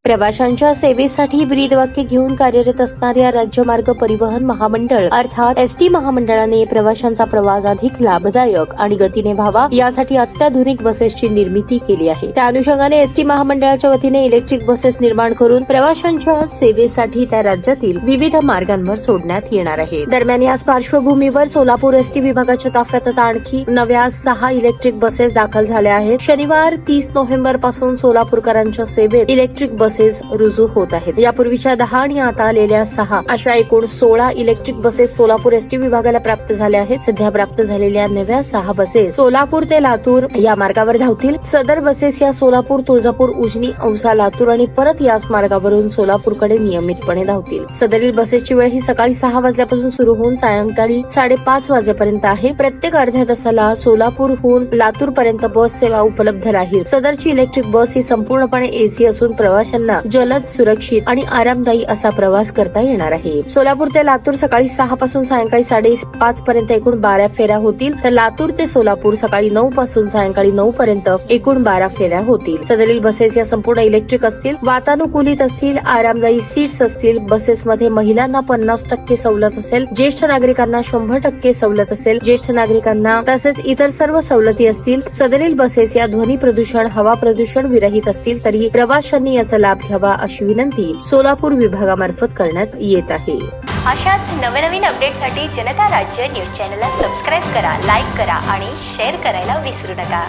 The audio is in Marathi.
प्रवाशांच्या सेवेसाठी ब्रीदवाक्य घेऊन कार्यरत असणाऱ्या राज्य मार्ग परिवहन महामंडळ अर्थात एसटी महामंडळाने प्रवाशांचा प्रवास अधिक लाभदायक आणि गतीने व्हावा यासाठी अत्याधुनिक बसेसची निर्मिती केली आहे। त्या अनुषंगाने एसटी महामंडळाच्या वतीने इलेक्ट्रिक बसेस निर्माण करून प्रवाशांच्या सेवेसाठी त्या राज्यातील विविध मार्गांवर सोडण्यात येणार आहे। दरम्यान याच पार्श्वभूमीवर सोलापूर एसटी विभागाच्या ताफ्यात आता आणखी नव्या 6 इलेक्ट्रिक बसेस दाखल झाल्या आहेत। शनिवार 30 नोव्हेंबर पासून सोलापूरकरांच्या सेवेत इलेक्ट्रिक बसेस रुजू होत आहेत। यापूर्वीच्या 10 आणि आता आलेल्या 6 अशा एकूण 16 इलेक्ट्रिक बसेस सोलापूर एसटी विभागाला प्राप्त झाल्या आहेत। सध्या प्राप्त झालेल्या नव्या 6 बसेस सोलापूर ते लातूर या मार्गावर धावतील। सदर बसेस या सोलापूर, तुळजापूर, उजनी, औसा, लातूर आणि परत याच मार्गावरून सोलापूरकडे नियमितपणे धावतील। सदरील बसेसची वेळ ही सकाळी 6 वाजल्यापासून सुरू होऊन सायंकाळी 5:30 वाजेपर्यंत आहे। प्रत्येक अर्ध्या तासाला सोलापूरहून लातूर पर्यंत बस सेवा उपलब्ध राहील। सदरची इलेक्ट्रिक बस ही संपूर्णपणे एसी असून प्रवाशांना जलद, सुरक्षित आणि आरामदायी असा प्रवास करता येणार आहे। सोलापूर ते लातूर सकाळी 6 पासून सायंकाळी 5:30 पर्यंत एकूण 12 फेऱ्या होतील, तर लातूर ते सोलापूर सकाळी 9 पासून सायंकाळी 9 पर्यंत एकूण 12 फेऱ्या होतील। सदरील बसेस या संपूर्ण इलेक्ट्रिक असतील, वातानुकूलित असतील, आरामदायी सीट्स असतील। बसेसमध्ये महिलांना 50% सवलत असेल, ज्येष्ठ नागरिकांना 100% सवलत असेल, ज्येष्ठ नागरिकांना तसेच इतर सर्व सवलती असतील। सदरील बसेस या ध्वनी प्रदूषण, हवा प्रदूषण विरहित असतील, तरी प्रवाशांनी याचा लाभ घ्यावा अशी विनंती सोलापूर विभागामार्फत करण्यात येत आहे। अशाच नवनवीन अपडेटसाठी जनता राज्य न्यूज चॅनलला सबस्क्राईब करा, लाईक करा आणि शेअर करायला विसरू नका।